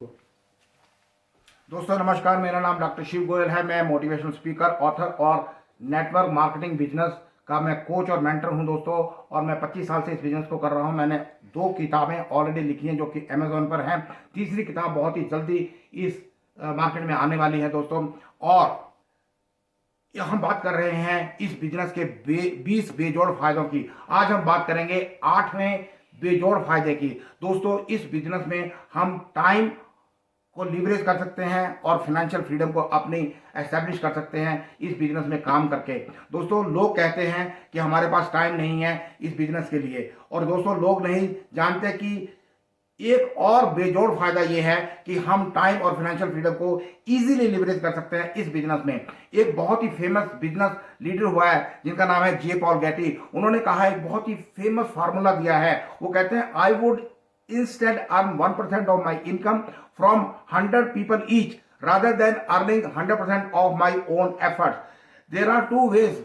दोस्तों नमस्कार, मेरा नाम डॉक्टर शिव गोयल है। मैं मोटिवेशनल स्पीकर, ऑथर और नेटवर्क मार्केटिंग बिजनेस का मैं कोच और मेंटर हूं दोस्तों। और मैं 25 साल से इस बिजनेस को कर रहा हूं। मैंने 2 किताबें ऑलरेडी लिखी हैं जो कि अमेजोन पर हैं। तीसरी किताब बहुत ही जल्दी इस मार्केट में आने वाली है दोस्तों। और हम बात कर रहे हैं इस बिजनेस के 20 बेजोड़ फायदों की। आज हम बात करेंगे 8वें बेजोड़ फायदे की। दोस्तों, इस बिजनेस में हम टाइम को लीवरेज कर सकते हैं और फाइनेंशियल फ्रीडम को अपनी एस्टेब्लिश कर सकते हैं इस बिजनेस में काम करके। दोस्तों, लोग कहते हैं कि हमारे पास टाइम नहीं है इस बिजनेस के लिए। और दोस्तों, लोग नहीं जानते कि एक और बेजोड़ फायदा यह है कि हम टाइम और फाइनेंशियल फ्रीडम को इजीली लिवरेज कर सकते हैं इस बिजनेस में। एक बहुत ही फेमस बिजनेस लीडर हुआ है जिनका नाम है जे पॉल गेटी। उन्होंने कहा, एक बहुत ही फेमस फार्मूला दिया है। वो कहते हैं, I would instead earn 1% of my income from 100 people each rather than earning 100% of my own efforts. There are two ways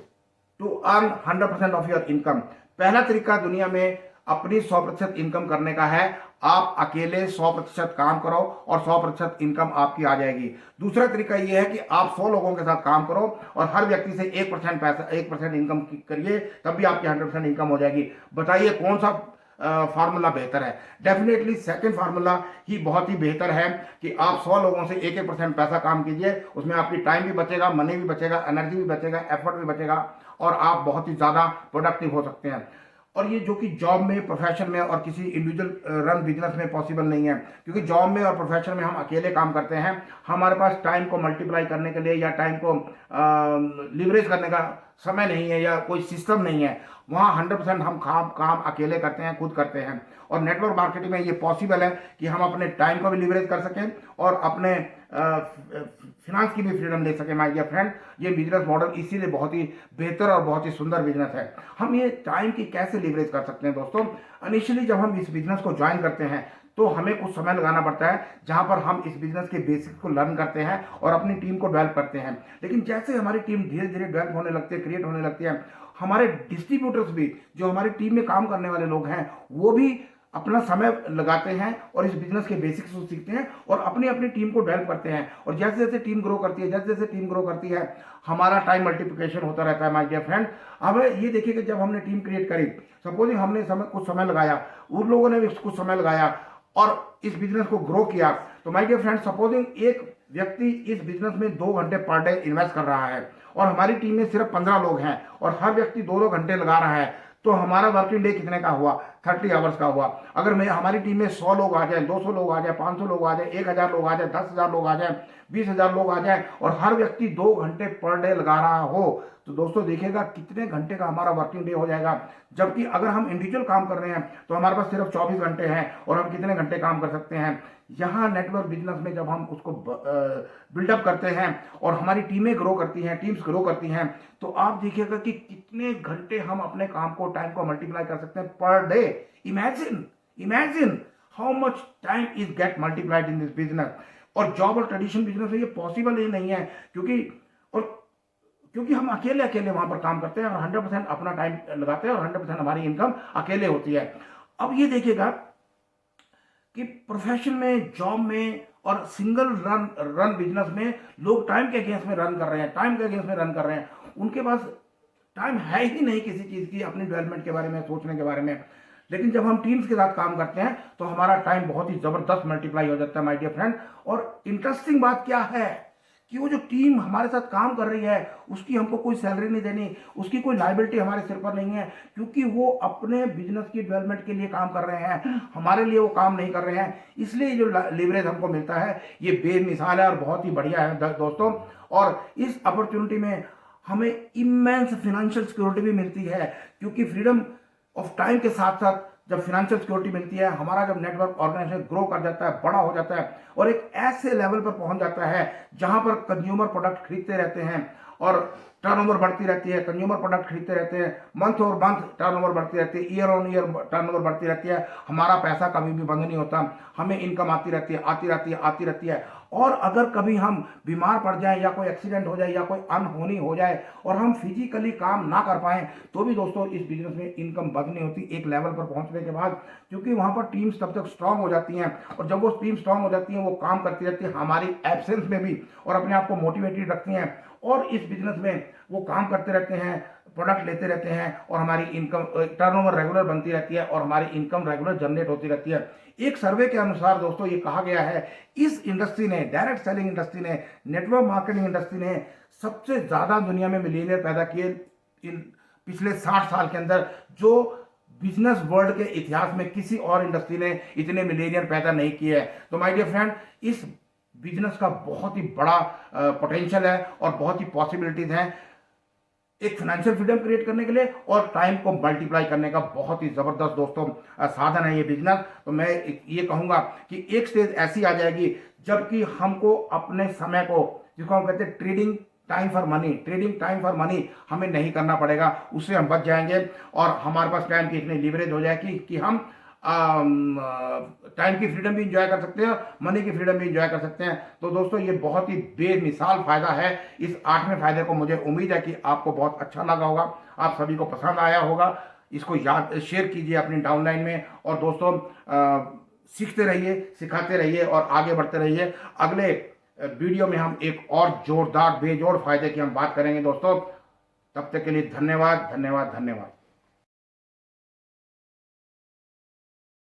to earn 100% of your income. पहला तरीका दुनिया में अपनी 100% इनकम करने का है। आप अकेले 100% काम करो और 100% इनकम आपकी आ जाएगी। दूसरा तरीका यह है कि आप 100 लोगों के साथ काम करो और हर व्यक्ति से 1% पैसा 1% इनकम करिए, तब भी आपकी 100% इनकम हो जाएगी। बताइए कौन सा फार्मूला बेहतर है? डेफिनेटली सेकंड फार्मूला ही बहुत ही बेहतर है कि आप 100 लोगों से 1% पैसा काम कीजिए। उसमें आपकी टाइम भी बचेगा, मनी भी बचेगा, एनर्जी भी बचेगा, एफर्ट भी बचेगा और आप बहुत ही ज़्यादा प्रोडक्टिव हो सकते हैं। और ये जो कि जॉब में, प्रोफेशन में और किसी इंडिविजुअल रन बिजनेस में पॉसिबल नहीं है, क्योंकि जॉब में और प्रोफेशन में हम अकेले काम करते हैं। हमारे पास टाइम को मल्टीप्लाई करने के लिए या टाइम को लिवरेज करने का समय नहीं है या कोई सिस्टम नहीं है। वहाँ 100% हम काम अकेले करते हैं, खुद करते हैं। और नेटवर्क मार्केटिंग में ये पॉसिबल है कि हम अपने टाइम को भी लिवरेज कर सकें और अपने फिनांस की भी फ्रीडम ले सकें। माय डियर फ्रेंड, ये बिजनेस मॉडल इसीलिए बहुत ही बेहतर और बहुत ही सुंदर बिजनेस है। हम ये टाइम की कैसे लिवरेज कर सकते हैं दोस्तों? इनिशियली जब हम इस बिजनेस को ज्वाइन करते हैं तो हमें कुछ समय लगाना पड़ता है जहां पर हम इस बिजनेस के बेसिक्स को लर्न करते हैं और अपनी टीम को डेवलप करते हैं। लेकिन जैसे हमारी टीम धीरे धीरे डेवलप होने लगती है, क्रिएट होने लगती है, हमारे डिस्ट्रीब्यूटर्स भी, जो हमारी टीम में काम करने वाले लोग हैं, वो भी अपना समय लगाते हैं और इस बिजनेस के बेसिक्स को सीखते हैं और अपनी अपनी टीम को डेवलप करते हैं। और जैसे जैसे टीम ग्रो करती है, जैसे जैसे टीम ग्रो करती है, हमारा टाइम मल्टीप्लिकेशन होता रहता है। माय डियर फ्रेंड, अब ये देखिए कि जब हमने टीम क्रिएट करी, सपोजिंग हमने कुछ समय लगाया, उन लोगों ने भी कुछ समय लगाया और इस बिजनेस को ग्रो किया, तो माय डियर फ्रेंड, सपोजिंग एक व्यक्ति इस बिजनेस में 2 घंटे पर डे इन्वेस्ट कर रहा है और हमारी टीम में सिर्फ 15 लोग हैं और हर व्यक्ति 2-2 घंटे लगा रहा है, तो हमारा वर्किंग डे कितने का हुआ? 30 आवर्स का हुआ। अगर मैं हमारी टीम में 100 लोग आ जाए, 200 लोग आ जाए, 500 लोग आ जाए, 1000 लोग आ जाए, 10,000 लोग आ जाए, 20,000 लोग आ जाए और हर व्यक्ति 2 घंटे पर डे लगा रहा हो, तो दोस्तों देखिएगा कितने घंटे का हमारा वर्किंग डे हो जाएगा। जबकि अगर हम इंडिविजुअल काम कर रहे हैं तो हमारे पास सिर्फ 24 घंटे हैं और हम कितने घंटे काम कर सकते हैं। यहाँ नेटवर्क बिजनेस में जब हम उसको बिल्डअप करते हैं और हमारी टीमें ग्रो करती हैं, टीम्स ग्रो करती हैं, तो आप देखिएगा कि कितने घंटे हम अपने काम को, टाइम को मल्टीप्लाई कर सकते हैं per day. Imagine how much time is get multiplied in this business. और जॉब और ट्रेडिशनल बिजनेस में ये पॉसिबल ही नहीं है, क्योंकि हम अकेले अकेले वहां पर काम करते हैं और 100% अपना टाइम लगाते हैं और 100% हमारी इनकम अकेले होती है। अब ये देखिएगा कि प्रोफेशन में, जॉब में और सिंगल रन बिजनेस में लोग टाइम के अगेंस्ट में रन कर रहे हैं, उनके पास टाइम है ही नहीं किसी चीज की, अपनी डेवलपमेंट के बारे में सोचने के बारे में। लेकिन जब हम टीम्स के साथ काम करते हैं तो हमारा टाइम बहुत ही जबरदस्त मल्टीप्लाई हो जाता है माय डियर फ्रेंड। और इंटरेस्टिंग बात क्या है कि वो जो टीम हमारे साथ काम कर रही है उसकी हमको कोई सैलरी नहीं देनी, उसकी कोई लायबिलिटी हमारे सिर पर नहीं है, क्योंकि वो अपने बिजनेस की डेवलपमेंट के लिए काम कर रहे हैं, हमारे लिए वो काम नहीं कर रहे हैं। इसलिए जो लिवरेज हमको मिलता है ये बेमिसाल है और बहुत ही बढ़िया है दोस्तों। और इस अपॉर्चुनिटी में हमें इमेंस फाइनेंशियल सिक्योरिटी भी मिलती है, क्योंकि फ्रीडम ऑफ टाइम के साथ साथ जब फाइनेंशियल सिक्योरिटी मिलती है, हमारा जब नेटवर्क ऑर्गेनाइजेशन ग्रो कर जाता है, बड़ा हो जाता है और एक ऐसे लेवल पर पहुंच जाता है जहां पर कंज्यूमर प्रोडक्ट खरीदते रहते हैं और टर्नओवर बढ़ती रहती है, कंज्यूमर प्रोडक्ट खरीदते रहते हैं, मंथ और मंथ टर्नओवर बढ़ती रहती है, ईयर ऑन ईयर टर्नओवर बढ़ती रहती है, हमारा पैसा कभी भी बंद नहीं होता, हमें इनकम आती रहती है, आती रहती है, आती रहती है। और अगर कभी हम बीमार पड़ जाएं या कोई एक्सीडेंट हो जाए या कोई अनहोनी हो जाए और हम फिजिकली काम ना कर पाएं तो भी दोस्तों इस बिजनेस में इनकम बंद नहीं होती एक लेवल पर पहुंचने के बाद, क्योंकि वहां पर टीम्स तब तक स्ट्रांग हो जाती हैं और जब वो टीम स्ट्रांग हो जाती हैं वो काम करती रहती है हमारी एब्सेंस में भी और अपने आप को मोटिवेटेड रखती हैं और इस बिजनेस में वो काम करते रहते हैं, प्रोडक्ट लेते रहते हैं और हमारी इनकम टर्नओवर रेगुलर बनती रहती है और हमारी इनकम रेगुलर जनरेट होती रहती है। एक सर्वे के अनुसार दोस्तों ये कहा गया है इस इंडस्ट्री ने, डायरेक्ट सेलिंग इंडस्ट्री ने, नेटवर्क मार्केटिंग इंडस्ट्री ने सबसे ज्यादा दुनिया में मिलियनियर पैदा किए इन पिछले 60 साल के अंदर, जो बिजनेस वर्ल्ड के इतिहास में किसी और इंडस्ट्री ने इतने मिलेनियर पैदा नहीं किए हैं। तो माय डियर फ्रेंड, इस बिजनेस का बहुत ही बड़ा पोटेंशियल है और बहुत ही पॉसिबिलिटीज हैं एक फाइनेंशियल फ्रीडम क्रिएट करने के लिए और टाइम को मल्टीप्लाई करने का बहुत ही जबरदस्त दोस्तों साधन है ये बिजनेस। तो मैं ये कहूंगा कि एक स्टेज ऐसी आ जाएगी जबकि हमको अपने समय को, जिसको हम कहते हैं ट्रेडिंग टाइम फॉर मनी हमें नहीं करना पड़ेगा, उससे हम बच जाएंगे और हमारे पास टाइम की इतनी लीवरेज हो जाएगी कि हम टाइम की फ्रीडम भी इंजॉय कर सकते हैं, मनी की फ्रीडम भी इंजॉय कर सकते हैं। तो दोस्तों ये बहुत ही बेमिसाल फायदा है इस 8वें फायदे को। मुझे उम्मीद है कि आपको बहुत अच्छा लगा होगा, आप सभी को पसंद आया होगा। इसको याद शेयर कीजिए अपनी डाउनलाइन में और दोस्तों सीखते रहिए, सिखाते रहिए और आगे बढ़ते रहिए। अगले वीडियो में हम एक और जोरदार बेजोड़ फायदे की हम बात करेंगे दोस्तों। तब तक के लिए धन्यवाद धन्यवाद धन्यवाद।